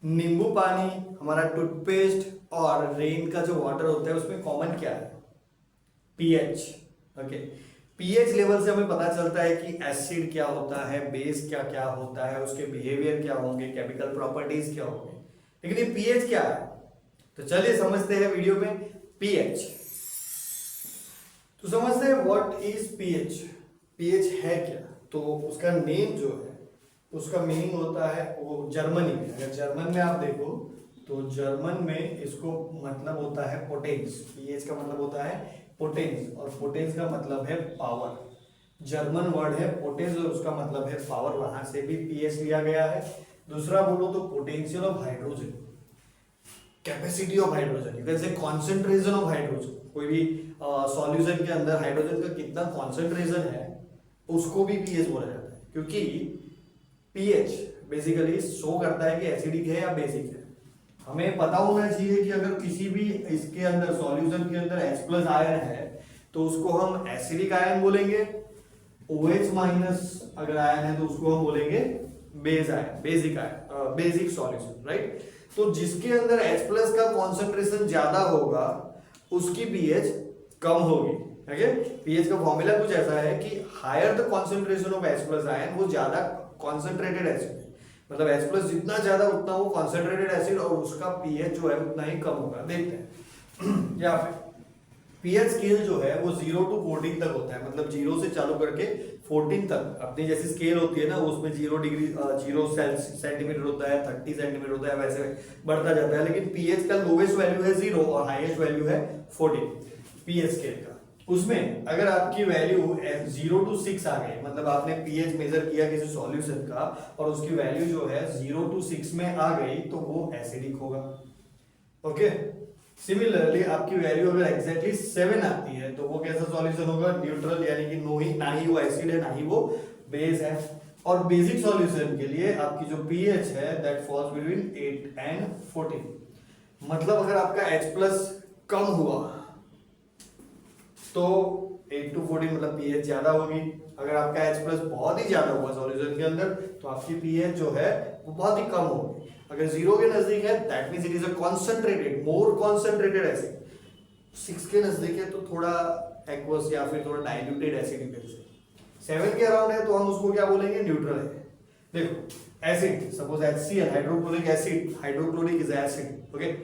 नींबू पानी, हमारा टूथपेस्ट और रेन का जो वाटर होता है उसमें कॉमन क्या है? पीएच। ओके, पीएच लेवल से हमें पता चलता है कि एसिड क्या होता है, बेस क्या क्या होता है, उसके बिहेवियर क्या होंगे, केमिकल प्रॉपर्टीज क्या होंगे। लेकिन ये पीएच क्या है? तो चलिए समझते हैं वीडियो में पीएच। तो समझते हैं व्हाट इज पीएच। पीएच है क्या? तो उसका नेम जो है उसका मीनिंग होता है, वो जर्मनी में, अगर जर्मन में आप देखो तो जर्मन में इसको मतलब होता है पोटेंस। पीएच का मतलब होता है पोटेंस, और पोटेंस का मतलब है पावर। जर्मन वर्ड है पोटेंस और उसका मतलब है पावर, वहां से भी पीएच लिया गया है। दूसरा बोलो तो potential of hydrogen, capacity of hydrogen, you can say concentration of hydrogen. कोई भी सॉल्यूशन के अंदर हाइड्रोजन का कितना कॉन्सेंट्रेशन है उसको भी पीएच बोला जाता है, क्योंकि पीएच बेसिकली शो करता है कि एसिडिक है या बेसिक है। हमें पता होना चाहिए कि अगर किसी भी इसके अंदर सॉल्यूशन के अंदर H+ आयन है तो उसको हम एसिडिक आयन बोलेंगे, OH- अगर आयन है तो उसको हम बोलेंगे base ion, basic ion, basic solution, right. तो जिसके अंदर H+ का कॉन्सेंट्रेशन ज्यादा होगा उसकी पीएच कम होगी। ओके, पीएच का फॉर्मूला कुछ ऐसा है कि higher the concentration of H+ ion, वो ज्यादा कॉन्सेंट्रेटेड एसिड है, मतलब H+ जितना ज्यादा उतना वो कॉन्सेंट्रेटेड एसिड, और उसका पीएच जो है उतना ही कम होगा। देखते हैं यहाँ पे पीएच स्केल जो है वो 0 to 14 तक होता है, मतलब 0 से चालू करके 14 तक। अपनी जैसी स्केल होती है ना उसमें 0 डिग्री 0 सेंटीमीटर होता है, 30 सेंटीमीटर होता है, वैसे बढ़ता जाता है। लेकिन पीएच का लोवेस्ट वैल्यू है 0 और हाईएस्ट वैल्यू है 14 पीएच स्केल का। उसमें अगर आपकी वैल्यू 0 to 6 आ गई, मतलब आपने पीएच मेजर किया किसी सॉल्यूशन का और उसकी वैल्यू जो है 0 to 6 में आ गई तो वो एसिडिक होगा। ओके, सिमिलरली आपकी वैल्यू अगर एग्जैक्टली 7 आती है तो वो कैसा सॉल्यूशन होगा? न्यूट्रल, यानी कि ना ही वो एसिड है ना ही वो बेस है। और बेसिक सॉल्यूशन के लिए आपकी जो पीएच है दैट फॉल्स बिटवीन 8 and 14। मतलब अगर आपका H+ कम हुआ तो 8 to 14 मतलब पीएच ज्यादा होगी। अगर आपका H+ बहुत ही ज्यादा हुआ सॉल्यूशन के अंदर तो आपकी पीएच जो है वो बहुत ही कम होगी। अगर 0 के नजदीक है that means it is a concentrated, more concentrated acid. 6 के नजदीक है तो थोड़ा एक्वस या फिर थोड़ा डाइल्यूटेड एसिड है। 7 के अराउंड है तो हम उसको क्या बोलेंगे? न्यूट्रल है। देखो acid, suppose HCl, hydrochloric acid, hydrochloric is acid, okay.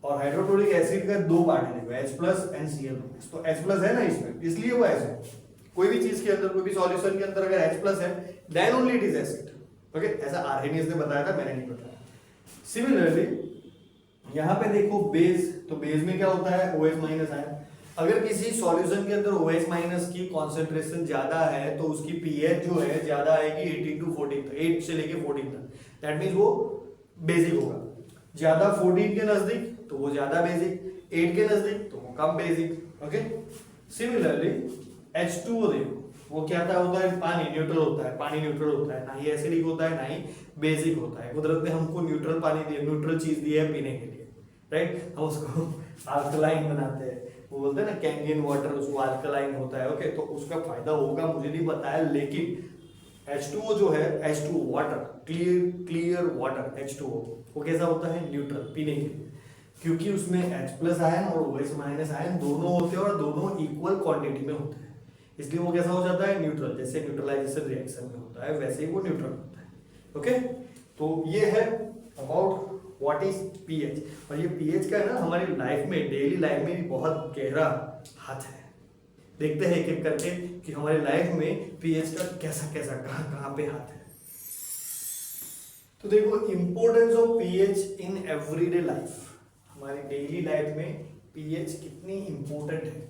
और हाइड्रोक्लोरिक एसिड का दो पार्ट है, H+ and Cl। तो H+ है ना इसमें, इसलिए वो एसिड। कोई भी चीज के अंदर, कोई भी सॉल्यूशन के अंदर अगर H+ है then only it is acid. Okay, ऐसा आर्हेनियस ने बताया था, मैंने नहीं बताया। सिमिलरली यहां पे देखो बेस, तो बेस में क्या होता है? OH- ion. अगर किसी सॉल्यूशन के अंदर OH- की कॉन्सेंट्रेशन ज्यादा है तो उसकी पीएच जो है ज्यादा आएगी 18 to 14 तक, 8 से लेके 14 तक। दैट मींस वो बेसिक होगा। ज्यादा 14 के नजदीक तो वो ज्यादा बेसिक, 8 के नजदीक तो वो कम बेसिक। ओके, सिमिलरली H2O देखो, वो क्या होता है? पानी, न्यूट्रल होता है। पानी न्यूट्रल होता है, ना ही एसिडिक होता है ना ही बेसिक होता है। कुदरत ने हमको न्यूट्रल पानी दिया, न्यूट्रल चीज दी है पीने के लिए, राइट। हम उसको अल्कलाइन बनाते हैं, वो बोलते हैं ना कैंडियन वाटर, उसको अल्कलाइन होता है। ओके, तो उसका फायदा होगा मुझे नहीं बताया, लेकिन H2O जो है, H2O water, clear water, H2O वो कैसा होता है? न्यूट्रल, पीने के लिए, क्योंकि उसमें H+ आयन और OH- आयन दोनों होते हैं और दोनों इक्वल क्वांटिटी में होते हैं, इसलिए वो कैसा हो जाता है? न्यूट्रल। जैसे न्यूट्रलाइजेशन रिएक्शन में होता है वैसे ही वो न्यूट्रल होता है। ओके, तो ये है अबाउट व्हाट इज पीएच। और ये पीएच का है ना हमारी लाइफ में, डेली लाइफ में भी बहुत गहरा हाथ है। देखते हैं एक एक करके कि हमारी लाइफ में पीएच का कैसा कैसा कहां कहां पे हाथ है। तो देखो importance of pH in everyday life, हमारी डेली लाइफ में पीएच कितनी इंपॉर्टेंट है।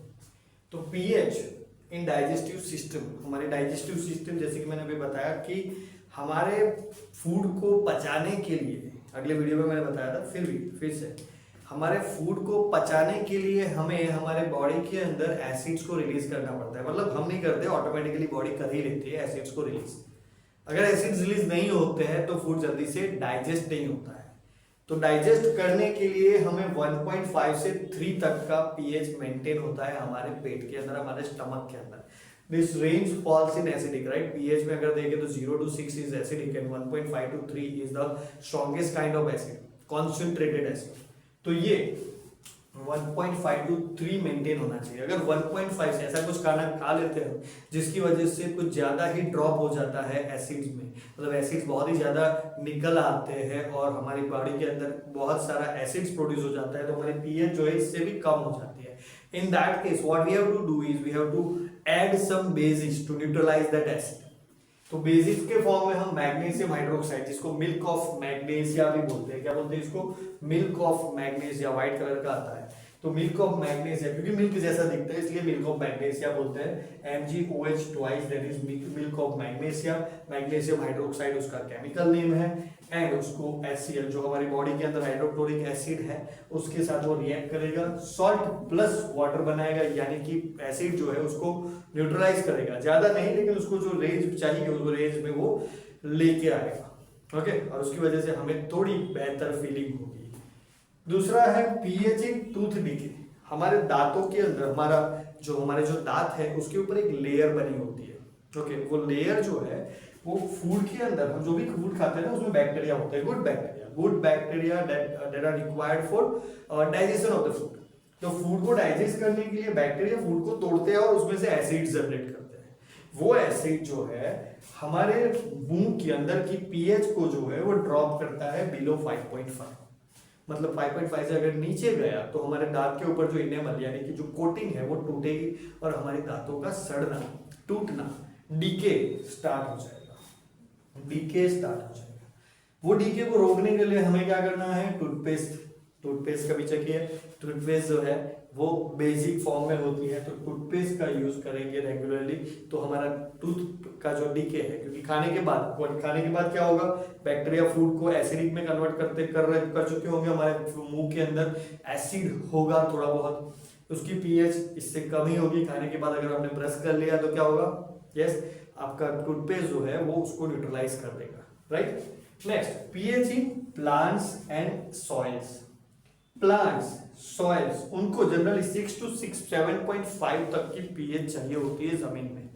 तो पीएच इन डाइजेस्टिव सिस्टम, हमारे डाइजेस्टिव सिस्टम, जैसे कि मैंने अभी बताया कि हमारे फूड को पचाने के लिए, अगले वीडियो में मैंने बताया था, फिर से हमारे फूड को पचाने के लिए हमें हमारे बॉडी के अंदर एसिड्स को रिलीज करना पड़ता है। मतलब हम नहीं करते, ऑटोमेटिकली बॉडी कर ही लेती है एसिड्स को रिलीज। अगर एसिड्स रिलीज नहीं होते हैं तो फूड जल्दी से डाइजेस्ट नहीं होता है। तो डाइजेस्ट करने के लिए हमें 1.5 से 3 तक का पीएच मेंटेन होता है हमारे पेट के अंदर, हमारे स्टमक के अंदर। This range falls in acidic, right. PH में अगर देखें तो 0 to 6 is acidic and 1.5 to 3 is the strongest kind of acid. Concentrated acid, तो ये 1.5 to 3 मेंटेन होना चाहिए। अगर 1.5 से ऐसा कुछ खाना खा लेते हैं जिसकी वजह से कुछ ज़्यादा ही ड्रॉप हो जाता है एसिड्स में, मतलब एसिड्स बहुत ही ज़्यादा निकल आते हैं और हमारी बॉडी के अंदर बहुत सारा एसिड्स प्रोड्यूस हो जाता है, तो हमारी पीएच जो है इससे भी कम हो जाती है। In that case what we have to do is we have to add some basis to neutralise that acid. तो बेसिस के फॉर्म में हम मैग्नीशियम हाइड्रोक्साइड, जिसको मिल्क ऑफ मैग्नीशिया भी बोलते हैं, क्या बोलते हैं इसको, milk of magnesia, white colour का आता है, तो मिल्क ऑफ मैग्नीशिया, क्योंकि मिल्क जैसा दिखता है इसलिए मिल्क ऑफ मैग्नीशिया बोलते हैं, MgOH twice, that is milk of magnesia. Magnesium hydroxide उसका केमिकल नेम है, एंड उसको HCl जो हमारी बॉडी के अंदर हाइड्रोक्लोरिक एसिड है उसके साथ वो रिएक्ट करेगा, सॉल्ट प्लस वाटर बनाएगा, यानी कि एसिड जो है उसको न्यूट्रलाइज करेगा, ज्यादा नहीं लेकिन उसको जो रेंज चाहिए उस रेंज में वो लेके आएगा। ओके, और उसकी वजह से हमें थोड़ी बेहतर फीलिंग होगी। दूसरा है पीएच इन टूथ डीके। हमारे दांतों के अंदर हमारे जो दांत है उसके ऊपर एक लेयर बनी होती है। ओके, वो लेयर जो है वो फूड के अंदर, हम जो भी फूड खाते हैं ना उसमें बैक्टीरिया होते हैं, good bacteria that are required for digestion of the food. तो फूड को डाइजेस्ट करने के लिए बैक्टीरिया फूड को तोड़ते हैं और उसमें से एसिड जनरेट करते हैं। वो एसिड जो है हमारे मुंह के अंदर की पीएच को जो है वो ड्रॉप करता है बिलो 5.5, मतलब 5.5 से अगर नीचे गया तो हमारे दांत के ऊपर जो इनेमल यानी कि जो कोटिंग है वो टूटेगी और हमारे दांतों का सड़ना, टूटना, डीके स्टार्ट हो जाएगा। वो डीके को रोकने के लिए हमें क्या करना है, टूथपेस्ट का भी चेकिए। टूथपेस्ट जो है वो बेसिक फॉर्म में होती है, तो टूथपेस्ट का यूज करेंगे रेगुलरली तो हमारा टूथ का जो डीके है, क्योंकि खाने के बाद क्या होगा, बैक्टीरिया फूड को एसिडिक में कन्वर्ट कर चुके होंगे, हमारे मुंह के अंदर एसिड होगा थोड़ा बहुत, उसकी पीएच इससे कम ही होगी। खाने के बाद अगर हमने ब्रश कर लिया तो क्या होगा, यस आपका टूथपेस्ट जो है वो उसको न्यूट्रलाइज कर देगा, right. Next, pH in plants and soils. Plants, soils, उनको जनरली 6 to 7.5 तक की पीएच चाहिए होती है जमीन में,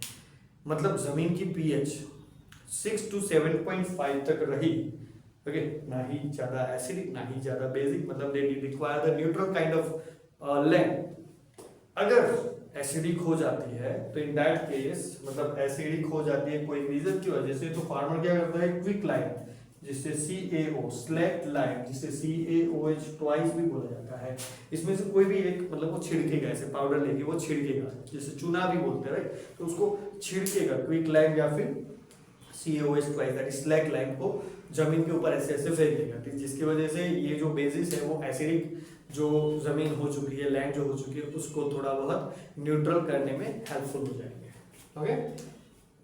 मतलब जमीन की पीएच 6 to 7.5 तक रही, ओके, ना ही ज्यादा एसिडिक ना ही ज्यादा बेसिक, मतलब they require the neutral kind of land. अगर एसिडिक हो जाती है तो इन दैट केस, मतलब एसिडिक हो जाती है कोई रीजन की वजह से, तो फार्मर क्या करता है, क्विक लाइम जिससे CaO, स्लैक्ट लाइम जिससे CaOH ट्वाइस भी बोला जाता है, इसमें से कोई भी एक, मतलब वो छिड़केगा, ऐसे पाउडर लेके वो छिड़केगा, जैसे चूना भी बोलते हैं, राइट, तो उसको छिड़केगा क्विक लाइम या फिर CaOH twice that is select lime को जमीन के ऊपर ऐसे ऐसे फेंक देगा, जिसकी वजह से ये जो बेसिस है वो एसिडिक जो जमीन हो चुकी है, लैंड जो हो चुकी है, उसको थोड़ा बहुत न्यूट्रल करने में हेल्पफुल हो जाएंगे। ओके,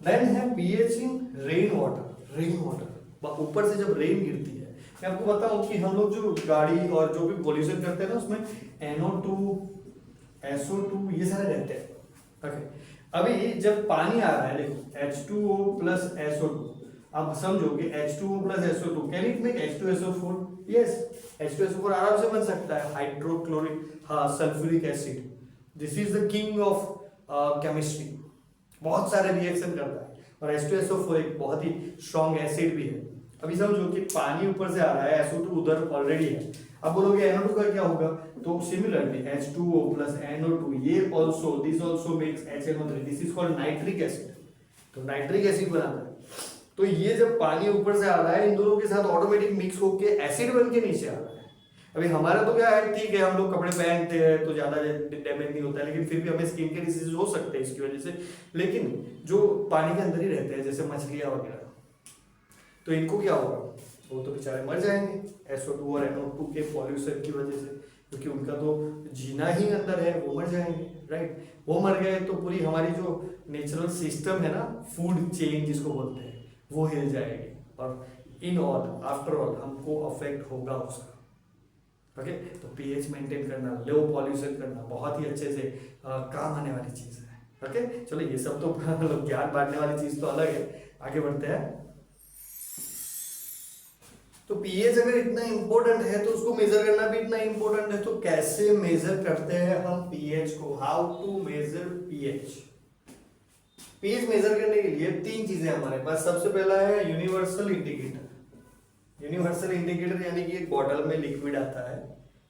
देन है पीएच इन रेन वाटर। ऊपर से जब रेन गिरती है, मैं आपको बताऊं कि हम लोग जो गाड़ी और जो भी पॉल्यूशन करते हैं ना उसमें NO2, SO2 ये सारे रहते हैं। ओके, अभी जब पानी आ रहा है, देखो H2O प्लस SO2, आप समझोगे H2O plus SO2 can it make H2SO4? Yes, H2SO4 आराम से बन सकता है, हाइड्रोक्लोरिक, हाँ, sulphuric acid, this is the king of chemistry, बहुत सारे रिएक्शन करता है और H2SO4 एक बहुत ही स्ट्रॉन्ग एसिड भी है। अभी समझो कि पानी ऊपर से आ रहा है, SO2 उधर ऑलरेडी है, अब बोलोगे NO2 का क्या होगा, तो सिमिलरली H2O प्लस NO2 ये this also makes HNO3, this is called nitric acid, तो नाइट्रिक एसिड बनाता है। तो ये जब पानी ऊपर से आ रहा है इन दोनों के साथ ऑटोमेटिक मिक्स होके एसिड बन के नीचे आ रहा है। अभी हमारा तो क्या है, ठीक है हम लोग कपड़े पहनते हैं तो ज्यादा डैमेज नहीं होता है, लेकिन फिर भी हमें स्किन के डिसीज हो सकते हैं इसकी वजह से। लेकिन जो पानी के अंदर ही रहते हैं जैसे मछलियां वगैरह, तो इनको क्या होगा, वो तो बेचारे मर जाएंगे SO2 और NO2 के पॉल्यूशन की वजह से, क्योंकि उनका तो जीना ही अंदर है, वो मर जाएंगे, राइट। वो मर गए तो पूरी हमारी जो नेचुरल सिस्टम है ना, फूड चेन जिसको बोलते हैं, वो हिल जाएगी और इन ऑल आफ्टर ऑल हमको अफेक्ट होगा उसका। ओके, तो पीएच मेंटेन करना, लो पॉल्यूशन करना बहुत ही अच्छे से काम आने वाली चीज है। ओके, चलो ये सब तो मतलब ज्ञान बांटने वाली चीज तो अलग है, आगे बढ़ते हैं। तो पीएच अगर इतना इंपॉर्टेंट है तो उसको मेजर करना भी इतना इंपॉर्टेंट है, तो कैसे मेजर करते हैं हम पीएच को, how to measure pH. PH measure करने के लिए तीन चीजें हमारे पास, सबसे पहला है यूनिवर्सल इंडिकेटर। यूनिवर्सल इंडिकेटर यानी कि एक बॉटल में लिक्विड आता है,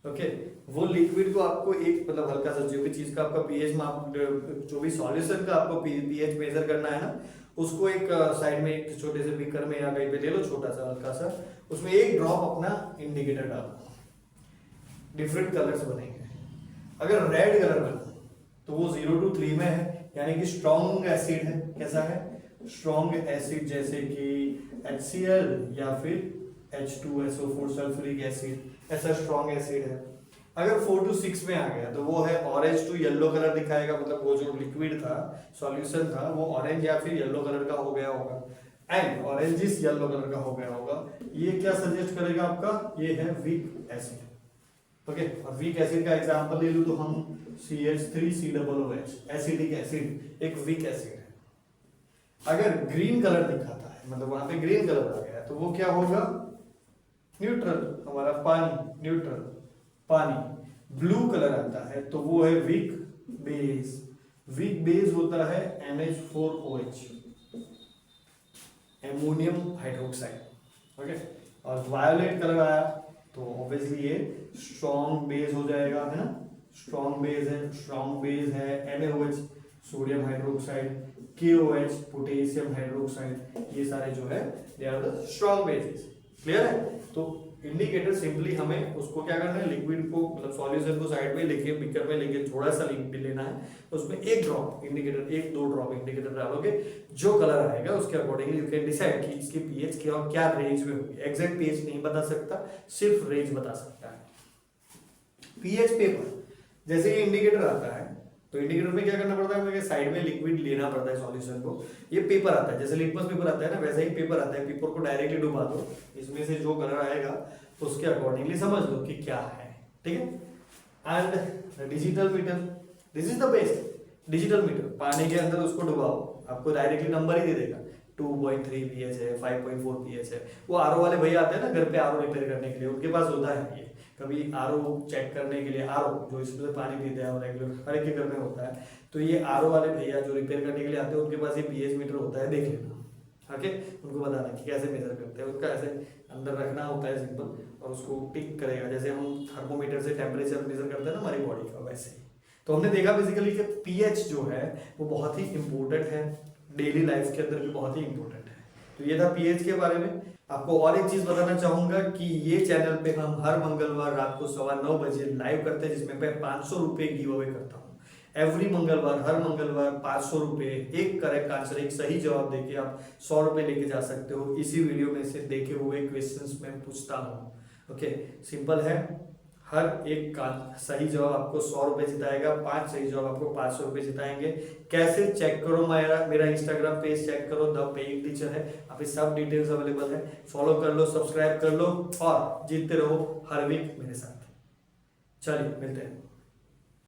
ओके, वो लिक्विड को आपको एक मतलब हल्का सा जो भी चीज का आपका पीएच माप, जो भी सॉल्यूशन का आपको पीएच मेजर करना है ना, उसको एक साइड में एक छोटे से बीकर में या कहीं पे ले लो, छोटा सा हल्का सा, उसमें एक ड्रॉप अपना इंडिकेटर डालो, डिफरेंट कलर्स बनेंगे। अगर रेड कलर बना तो वो 0 to 3 में है, यानी कि स्ट्रॉन्ग एसिड है। कैसा है? स्ट्रॉन्ग एसिड, जैसे कि HCl या फिर H2SO4 सल्फ्यूरिक एसिड, ऐसा स्ट्रॉन्ग एसिड है। अगर 4 to 6 में आ गया तो वो है ऑरेंज टू येलो कलर दिखाएगा, मतलब वो जो लिक्विड था, सॉल्यूशन था, वो ऑरेंज या फिर येलो कलर का हो गया होगा, एंड ऑरेंजिस येलो कलर का हो गया होगा। ये क्या सजेस्ट करेगा आपका? ये है वीक एसिड, ओके। और वीक एसिड का एग्जांपल ले लूं तो हम CH3COOH, एसिडिक एसिड एक वीक एसिड है। अगर ग्रीन कलर दिखाता है, मतलब वहां पे ग्रीन कलर आ गया, तो वो क्या होगा? न्यूट्रल, हमारा पानी, न्यूट्रल पानी। ब्लू कलर आता है तो वो है वीक बेस। वीक बेस होता है NH4OH, एमोनियम हाइड्रोक्साइड, ओके। और वायोलेट कलर आया तो ऑब्वियसली ये स्ट्रॉन्ग बेस हो जाएगा, है ना, स्ट्रॉन्ग बेस है। स्ट्रॉन्ग बेस है NaOH, sodium hydroxide, KOH, potassium hydroxide, ये सारे जो है they are the strong bases. Clear है? तो इंडिकेटर सिंपली हमें उसको क्या करना है, लिक्विड को मतलब सॉल्यूशन को साइड में लेके, बीकर में लेके थोड़ा सा लिक्विड लेना है, उसमें एक ड्रॉप इंडिकेटर, 1-2 ड्रॉप इंडिकेटर डालोगे, जो कलर आएगा उसके अकॉर्डिंगली यू कैन डिसाइड कि इसकी पीएच क्या और क्या रेंज में होगी। एग्जैक्ट पीएच नहीं बता सकता, सिर्फ रेंज बता सकता है। पीएच पेपर, जैसे ये इंडिकेटर आता है तो इंडिकेटर में क्या करना पड़ता है, मुझे साइड में लिक्विड लेना पड़ता है सॉल्यूशन को। ये पेपर आता है, जैसे लिटमस पेपर आता है ना, वैसा ही पेपर आता है। पेपर को डायरेक्टली डुबा दो, इसमें से जो कलर आएगा उसके अकॉर्डिंगली समझ लो कि क्या है, ठीक है। And digital meter, this is the best. Digital meter पानी के अंदर उसको डुबाओ, आपको डायरेक्टली नंबर ही दे देगा, 2.3 pH है, 5.4 pH है। वो आरओ वाले भैया आते हैं ना घर पे आरओ रिपेयर करने के लिए, उनके पास होता है ये। कभी आरओ चेक करने के लिए, आरओ जो इसमें पानी पीते हैं रेगुलर, हर एक के घर में होता है, तो ये आरओ वाले भैया जो रिपेयर करने के लिए आते हैं, उनके पास ये पीएच मीटर होता है, देख लेना, ओके। उनको बताना कि कैसे मेजर करते हैं, उनका ऐसे अंदर रखना होता है सिंपल, और उसको टिक करेगा, जैसे हम थर्मोमीटर से टेम्परेचर मेजर करते हैं ना हमारी बॉडी का, वैसे ही। तो हमने देखा बेसिकली कि पीएच जो है वो बहुत ही इंपॉर्टेंट है, डेली लाइफ के अंदर भी बहुत ही इंपॉर्टेंट है। तो ये था पीएच के बारे में। आपको और एक चीज बताना चाहूंगा कि ये चैनल पे हम हर मंगलवार रात को 9:15 बजे लाइव करते हैं, जिसमें मैं 500 रुपए गिव अवे करता हूँ। एवरी मंगलवार, हर मंगलवार 500 रुपए, एक करेक्ट आंसर, एक सही जवाब देके आप 100 रुपए लेके जा सकते हो। इसी वीडियो में से देखे हुए क्वेश्चंस में पूछता हूँ, ओके। सिंपल है, हर एक का सही जवाब आपको 100 रुपए जिताएगा, 5 सही जवाब आपको 500 रुपए जिताएंगे। कैसे चेक करो? मेरा इंस्टाग्राम पेज चेक करो, द पेइंग टीचर है, अभी सब डिटेल्स अवेलेबल है। फॉलो कर लो, सब्सक्राइब कर लो और जीतते रहो हर वीक मेरे साथ। चलिए मिलते हैं।